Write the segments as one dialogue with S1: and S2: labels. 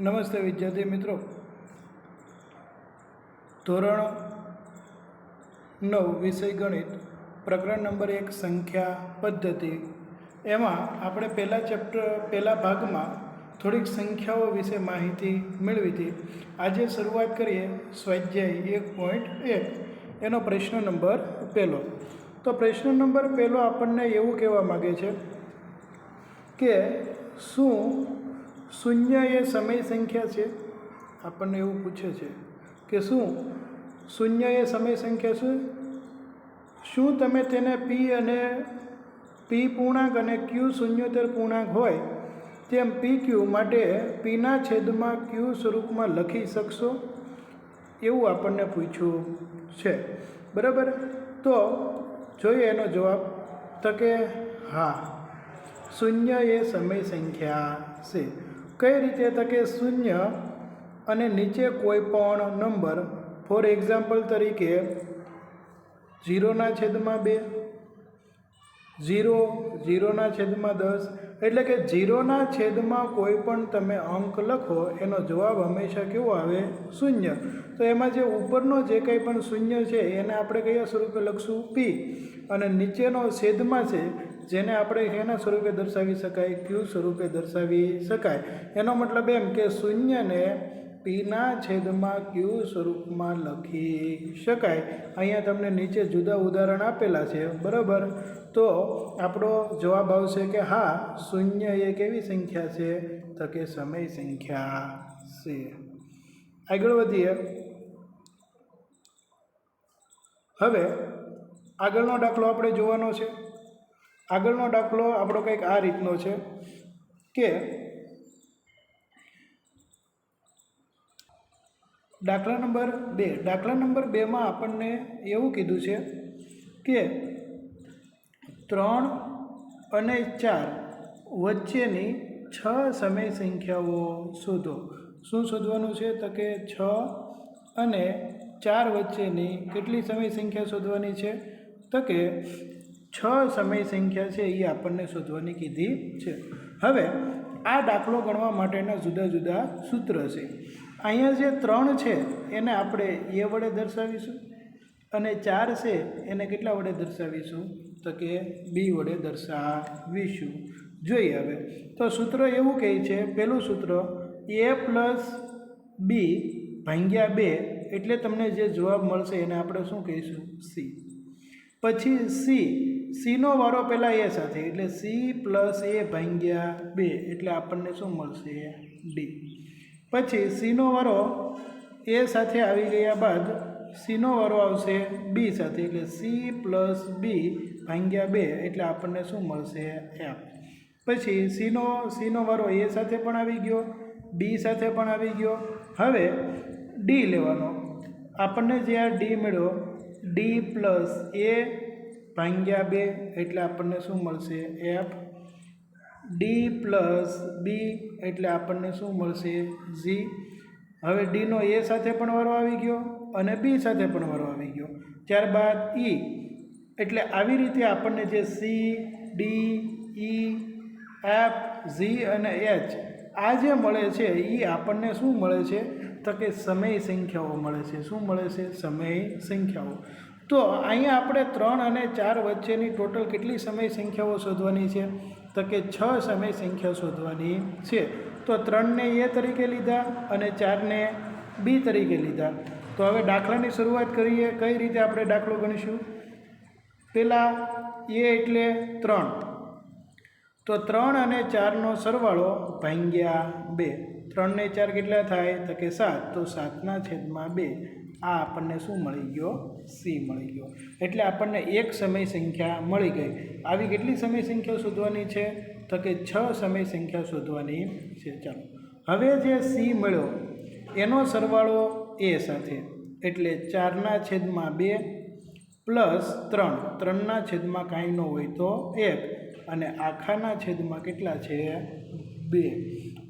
S1: નમસ્તે વિદ્યાર્થી મિત્રો, ધોરણ 9 વિષય ગણિત પ્રકરણ નંબર 1 સંખ્યા પદ્ધતિ. એમાં આપણે પહેલા ભાગમાં થોડીક સંખ્યાઓ વિશે માહિતી મેળવી હતી. આજે શરૂઆત કરીએ સ્વાધ્યાય 1.1 એનો પ્રશ્ન નંબર 1. તો પ્રશ્ન નંબર 1 આપણને એવું કહેવા માગે છે કે શું શૂન્ય એ સમય સંખ્યા છે? આપણને એવું પૂછે છે કે શું શૂન્ય એ સમય સંખ્યા છે? શું તમે તેને પી અને પી પૂર્ણાંક અને ક્યુ શૂન્યોત્તર પૂર્ણાંક હોય તેમ પી ક્યુ માટે પીના છેદમાં ક્યુ સ્વરૂપમાં લખી શકશો? એવું આપણને પૂછ્યું છે. બરાબર, તો જોઈએ એનો જવાબ. તો કે હા, શૂન્ય એ સમય સંખ્યા છે. કઈ રીતે? તો કે શૂન્ય અને નીચે કોઈ પણ નંબર, ફોર એક્ઝામ્પલ તરીકે 0/2, 0, 0/10, એટલે કે 0/માં કોઈ પણ તમે અંક લખો એનો જવાબ હંમેશા કેવો આવે? શૂન્ય. તો એમાં જે ઉપરનો જે કંઈ પણ શૂન્ય છે એને આપણે કયા સ્વરૂપે લખશું? પી. અને નીચેનો છેદમાં છે જેને આપણે એના સ્વરૂપે દર્શાવી શકાય? ક્યુ સ્વરૂપે દર્શાવી શકાય. એનો મતલબ એમ કે શૂન્યને પીના છેદમાં ક્યુ સ્વરૂપમાં લખી શકાય. અહીંયા તમને નીચે જુદા ઉદાહરણ આપેલા છે. બરાબર, તો આપણો જવાબ આવશે કે હા, શૂન્ય એ કેવી સંખ્યા છે? તો કે સમય સંખ્યા છે. આગળ વધીએ. હવે આગળનો દાખલો આપણે જોવાનો છે. આગળનો દાખલો આપણો કંઈક આ રીતનો છે કે દાખલા નંબર 2. દાખલા નંબર 2માં આપણને એવું કીધું છે કે 3 અને 4 વચ્ચેની 6 સમય સંખ્યાઓ શોધો. શું શોધવાનું છે? તો કે 6 અને 4 વચ્ચેની કેટલી સમય સંખ્યા શોધવાની છે? તો કે 6 સમય સંખ્યા છે એ આપણને શોધવાની કીધી છે. હવે આ દાખલો ગણવા માટેના જુદા જુદા સૂત્ર છે. અહીંયા જે 3 છે એને આપણે એ વડે દર્શાવીશું અને 4 છે એને કેટલા વડે દર્શાવીશું? તો કે બી વડે દર્શાવીશું. જોઈએ હવે. તો સૂત્ર એવું કહે છે, પહેલું સૂત્ર a + b ભાગ્યા 2, એટલે તમને જે જવાબ મળશે એને આપણે શું કહીશું? સી. પછી સીનો વારો પહેલાં એ સાથે, એટલે c + a ભાગ્યા 2, એટલે આપણને શું મળશે? ડી. પછી સીનો વારો એ સાથે આવી ગયા બાદ સીનો વારો આવશે બી સાથે, એટલે c + b ભાગ્યા 2, એટલે આપણને શું મળશે? એફ. પછી સીનો વારો એ સાથે પણ આવી ગયો, બી સાથે પણ આવી ગયો. હવે ડી લેવાનો. આપણને જે આ ડી મળ્યો, ડી + a ભાગ્યા 2, એટલે આપણને શું મળશે? એફ. ડી + બી, એટલે આપણને શું મળશે? ઝી. હવે ડીનો એ સાથે પણ વારો આવી ગયો અને બી સાથે પણ વારો આવી ગયો. ત્યારબાદ ઈ, એટલે આવી રીતે આપણને જે સી, ડી, ઈ, એફ, ઝી અને એચ આ જે મળે છે એ આપણને શું મળે છે? તો કે સમય સંખ્યાઓ મળે છે. શું મળે છે? સમય સંખ્યાઓ. તો અહીંયા આપણે 3 અને 4 વચ્ચેની ટોટલ કેટલી સમય સંખ્યાઓ શોધવાની છે? તો કે 6 સમય સંખ્યા શોધવાની છે. તો 3ને એ તરીકે લીધા અને 4ને બી તરીકે લીધા. તો હવે દાખલાની શરૂઆત કરીએ. કઈ રીતે આપણે દાખલો ગણીશું? પહેલાં એ એટલે 3. તો 3 અને 4નો સરવાળો ભાગ્યા 2. 3 ને 4 કેટલા થાય? તો કે 7. તો 7/2. આ આપણને શું મળી ગયો? સી મળી ગયો. એટલે આપણને એક સમય સંખ્યા મળી ગઈ. આવી કેટલી સમય સંખ્યા શોધવાની છે? તો કે 6 સમય સંખ્યા શોધવાની છે. ચાલો, હવે જે સી મળ્યો એનો સરવાળો એ સાથે, એટલે 4/2 + 3. 3/, કાંઈ ન હોય તો 1, અને આખાના છેદમાં કેટલા છે? 2.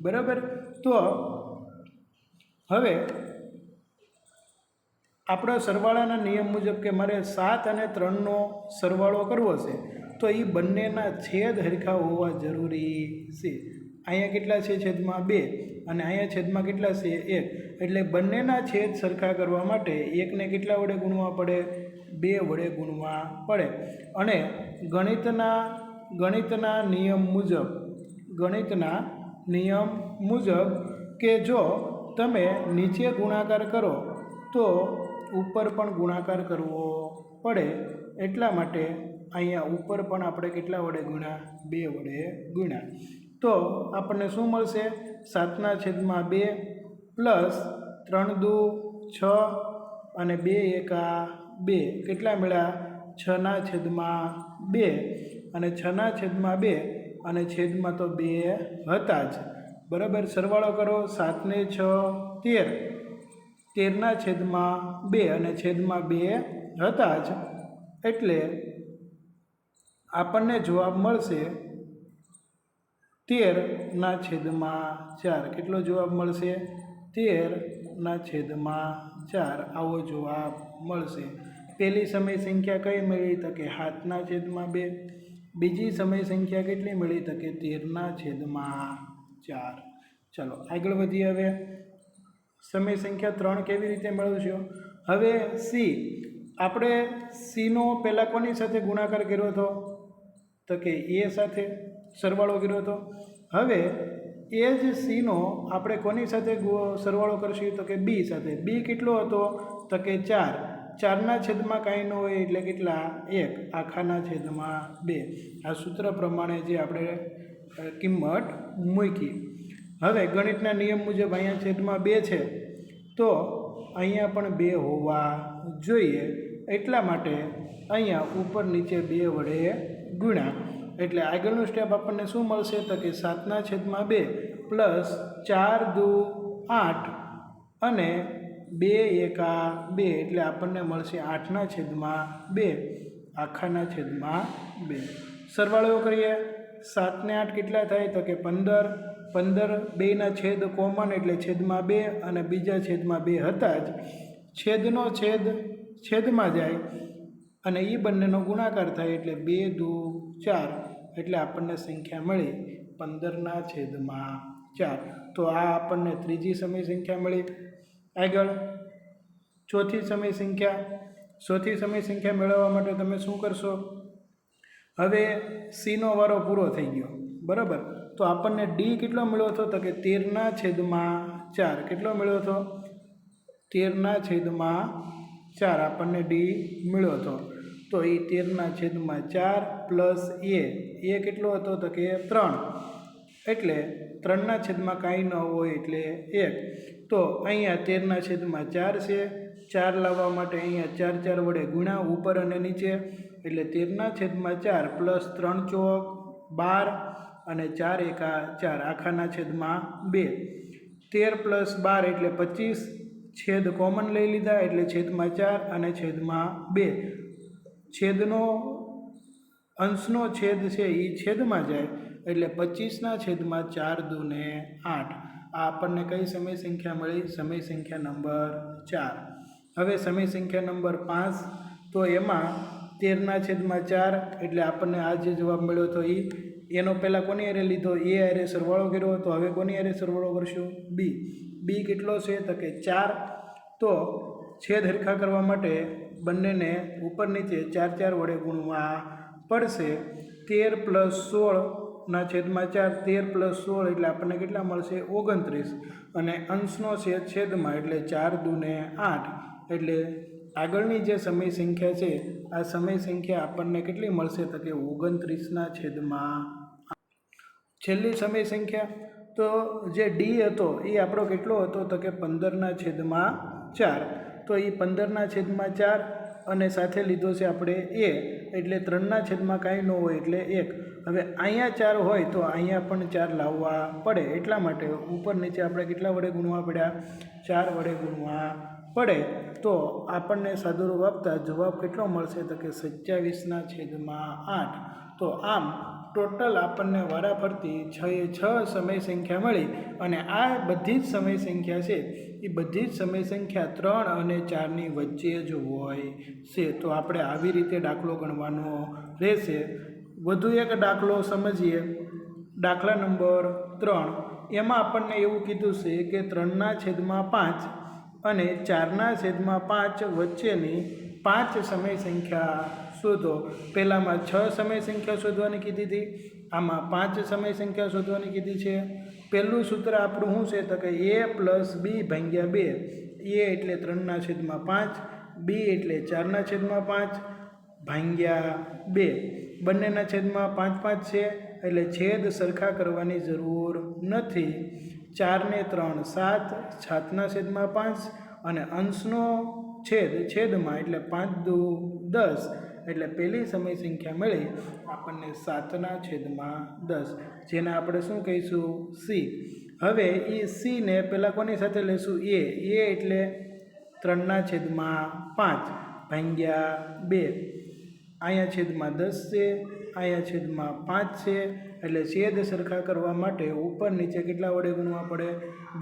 S1: બરાબર. તો હવે આપણા સરવાળાના નિયમ મુજબ કે મારે 7 અને 3નો સરવાળો કરવો છે તો એ બંનેના છેદ હરખા હોવા જરૂરી છે. અહીંયા કેટલા છે છેદમાં 2 અને અહીંયા છેદમાં કેટલા છે 1, એટલે બંનેના છેદ સરખા કરવા માટે એકને કેટલા વડે ગુણવા પડે? 2 વડે ગુણવા પડે. અને ગણિતના નિયમ મુજબ કે જો તમે નીચે ગુણાકાર કરો તો ઉપર પણ ગુણાકાર કરવો પડે, એટલા માટે અહીંયા ઉપર પણ આપણે કેટલા વડે ગુણ્યા? 2 વડે ગુણ્યા. તો આપણને શું મળશે? 7/2 પ્લસ 3 દુ 6 અને 2 એકા 2 કેટલા મળ્યા? 6/2 અને 6/2 અને છેદમાં તો 2 હતા જ, બરાબર. સરવાળો કરો. 7 ને 6 13, 13/2 અને છેદમાં 2 હતા જ, એટલે આપણને જવાબ મળશે 13/4. કેટલો જવાબ મળશે? 13/4 આવો જવાબ મળશે. પહેલી સમય સંખ્યા કઈ મળી? તો કે 7/2. બીજી સમય સંખ્યા કેટલી મળી? તો કે 13/4. ચલો આગળ વધીએ. હવે સમય સંખ્યા 3 કેવી રીતે મેળવશો? હવે સી, આપણે સીનો પહેલાં કોની સાથે ગુણાકાર કર્યો હતો? તો કે એ સાથે સરવાળો કર્યો હતો. હવે એ જ સીનો આપણે કોની સાથે સરવાળો કરશું? તો કે બી સાથે. બી કેટલો હતો? તો કે 4. 4/2 કાંઈ ન હોય એટલે કેટલા? 1/2. આ સૂત્ર પ્રમાણે જે આપણે કિંમત મૂકી. હવે ગણિતના નિયમ મુજબ અહીંયા છેદમાં 2 છે, તો અહીંયા પણ 2 હોવા જોઈએ, એટલા માટે અહીંયા ઉપર નીચે 2 વડે ગુણ્યા. એટલે આગળનું સ્ટેપ આપણને શું મળશે? તો કે 7/2 પ્લસ 4 દુ 8 અને 2 એકા 2 એટલે આપણને મળશે 8/2. સરવાળો કરીએ. 7 ને 8 કેટલા થાય? તો કે 15. 15 2ના છેદ કોમન એટલે છેદમાં 2 અને બીજા છેદમાં 2 હતા જ. છેદનો છેદ છેદમાં જાય અને એ બંનેનો ગુણાકાર થાય એટલે 2 દુ 4 એટલે આપણને સંખ્યા મળી 15/4. તો આ આપણને ત્રીજી સમય સંખ્યા મળી. આગળ ચોથી સમય સંખ્યા મેળવવા માટે તમે શું કરશો? હવે સીનો વારો પૂરો થઈ ગયો, બરાબર. તો આપણને ડી કેટલો મળ્યો હતો? તો કે 13/4. કેટલો મળ્યો હતો? 13/4 આપણને ડી મળ્યો હતો. તો એ 13/4 પ્લસ એ કેટલો હતો? તો કે 3. એટલે 3/4 કાંઈ ન હોય એટલે 1. તો અહીંયા 13/4 છે. 4 લાવવા માટે અહીંયા 4 વડે ગુણ્યા ઉપર અને નીચે, એટલે 13/4 પ્લસ 3 ચોક 12 અને 4 એકા 4/2. 13 પ્લસ 12 એટલે 25. છેદ કોમન લઈ લીધા એટલે છેદમાં 4 અને છેદમાં 2. છેદનો અંશનો છેદ છે એ છેદમાં જાય એટલે 25/4 દુ 8. આ આપણને કઈ સમય સંખ્યા મળી? સમય સંખ્યા નંબર 4. હવે સમય સંખ્યા નંબર 5, તો એમાં 13/4 એટલે આપણને આ જે જવાબ મળ્યો હતો એનો પહેલાં કોની હારે લીધો? એ હારે સરવાળો કર્યો. તો હવે કોની હારે સરવાળો કરશું? બી કેટલો છે? તો કે 4. તો છેદ હરખા કરવા માટે બંનેને ઉપર નીચે 4 વડે ગુણવા પડશે. 13 પ્લસ 16/4 13 પ્લસ 16 એટલે આપણને કેટલા મળશે? 29. અને અંશનો છેદ છેદમાં એટલે 4 દુ 8. એટલે આગળની જે સમય સંખ્યા છે આ સમય સંખ્યા આપણને કેટલી મળશે? તો કે 29/8. છેલ્લી સમય સંખ્યા તો જે ડી હતો એ આપણો કેટલો હતો? તો કે 15/4. તો એ 15/4 અને સાથે લીધો છે આપણે એ, એટલે 3/4 કાંઈ ન હોય એટલે 1. હવે અહીંયા 4 હોય તો અહીંયા પણ 4 લાવવા પડે, એટલા માટે ઉપર નીચે આપણે કેટલા વડે ગુણવા પડ્યા? 4 વડે ગુણવા પડે. તો આપણને સાદુરૂપ આપતા જવાબ કેટલો મળશે? તો કે 27/8. તો આમ ટોટલ આપણને વારાફરતી 6 સમય સંખ્યા મળી. અને આ બધી જ સમય સંખ્યા છે એ બધી જ સમય સંખ્યા 3 અને 4ની વચ્ચે જ હોય છે. તો આપણે આવી રીતે દાખલો ગણવાનો રહેશે. વધુ એક દાખલો સમજીએ. દાખલા નંબર 3 એમાં આપણને એવું કીધું છે કે 3/5 અને 4/5 વચ્ચેની 5 સમય સંખ્યા શોધો. પહેલામાં 6 સમય સંખ્યા શોધવાની કીધી હતી, આમાં 5 સમય સંખ્યા શોધવાની કીધી છે. પહેલું સૂત્ર આપણું શું છે તો કે a + b ભાગ્યા 2. a એટલે 3/5, b એટલે 4/5 ભાગ્યા 2. બંનેના છેદમાં 5 છે એટલે છેદ સરખા કરવાની જરૂર નથી. 4 ને 3 7, 7/5 અને અંશનો છેદમાં એટલે 5 દુ 10 એટલે પહેલી સમય સંખ્યા મળી આપણને 7/10, જેને આપણે શું કહીશું c. હવે એ c ને પહેલાં કોની સાથે લેશું a એટલે 3/5 ભાગ્યા 2. અહીંયા છેદમાં 10 છે, અહીંયા છેદમાં 5 છે એટલે છેદ સરખા કરવા માટે ઉપર નીચે કેટલા વડે ગુણવા પડે?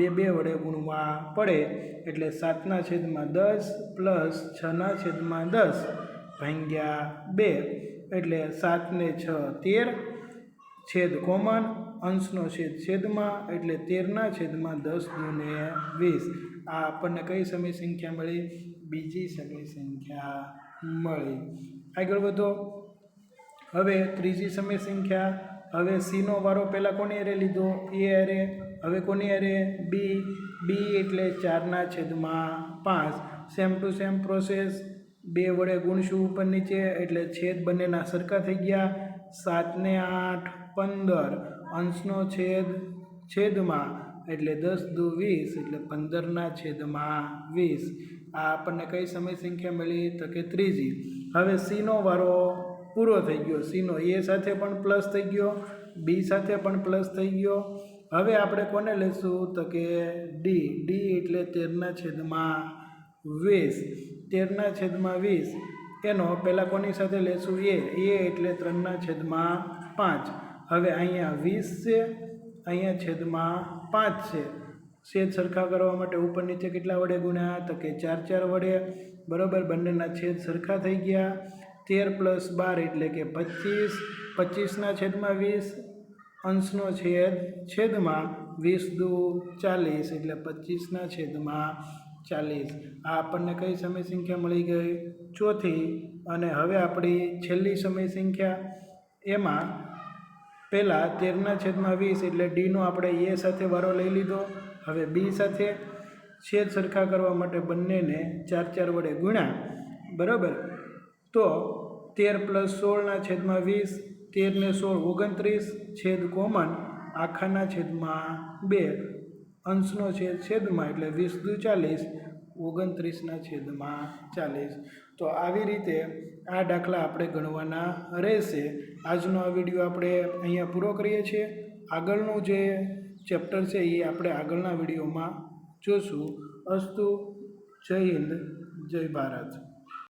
S1: 2 વડે ગુણવા પડે. એટલે 7/10 + 6/10 ભાગ્યા 2 એટલે 7 ને 6 13, છેદ કોમન, અંશનો છેદમાં એટલે 13/10 દુને 20. આ આપણને કઈ સમય સંખ્યા મળી? બીજી સમય સંખ્યા મળી. આગળ વધો. હવે ત્રીજી સમય સંખ્યા. હવે c નો વારો પહેલાં કોની હારે લીધો? a હારે. હવે કોની હારે? b એટલે 4/5. સેમ ટુ સેમ પ્રોસેસ, 2 વડે ગુણશું ઉપર નીચે એટલે છેદ બંનેના સરખા થઈ ગયા. 7 ને 8 15, અંશનો છેદમાં એટલે 10 દુ 20 એટલે 15/20. આ આપણને કઈ સમય સંખ્યા મળી તો કે ત્રીજી. હવે c નો વારો પૂરો થઈ ગયો. c નો a સાથે પણ પ્લસ થઈ ગયો, b સાથે પણ પ્લસ થઈ ગયો. હવે આપણે કોને લેશું તો કે d એટલે 13/20. 13/20 એનો પહેલાં કોની સાથે લેશું? a એટલે 3/5. હવે અહીંયા 20 છે, અહીંયા છેદમાં 5 છે. છેદ સરખા કરવા માટે ઉપર નીચે કેટલા વડે ગુણ્યા તો કે 4 વડે. બરાબર, બંનેના છેદ સરખા થઈ ગયા. 13 + 12 એટલે કે 25. 25/20 અંશનો છેદમાં 20 દુ 40 એટલે 25/40. આ આપણને કઈ સમય સંખ્યા મળી ગઈ? ચોથી. અને હવે આપણી છેલ્લી સમય સંખ્યા. એમાં પહેલાં 13/20 એટલે ડીનો આપણે a સાથે વારો લઈ લીધો. હવે b સાથે છેદ સરખા કરવા માટે બંનેને 4 વડે ગુણ્યા. બરાબર, તો 13 + 16/20, 13 ને 16 29, છેદ કોમન, આખાના છેદમાં 2, અંશનો છેદમાં એટલે 20 દુ 40, 29/40. તો આવી રીતે આ દાખલા આપણે ગણવાના રહેશે. આજનો આ વિડીયો આપણે અહીંયા પૂરો કરીએ છીએ. આગળનું જે ચેપ્ટર છે એ આપણે આગળના વિડીયોમાં જોશું. અસ્તુ. જય હિન્દ, જય ભારત.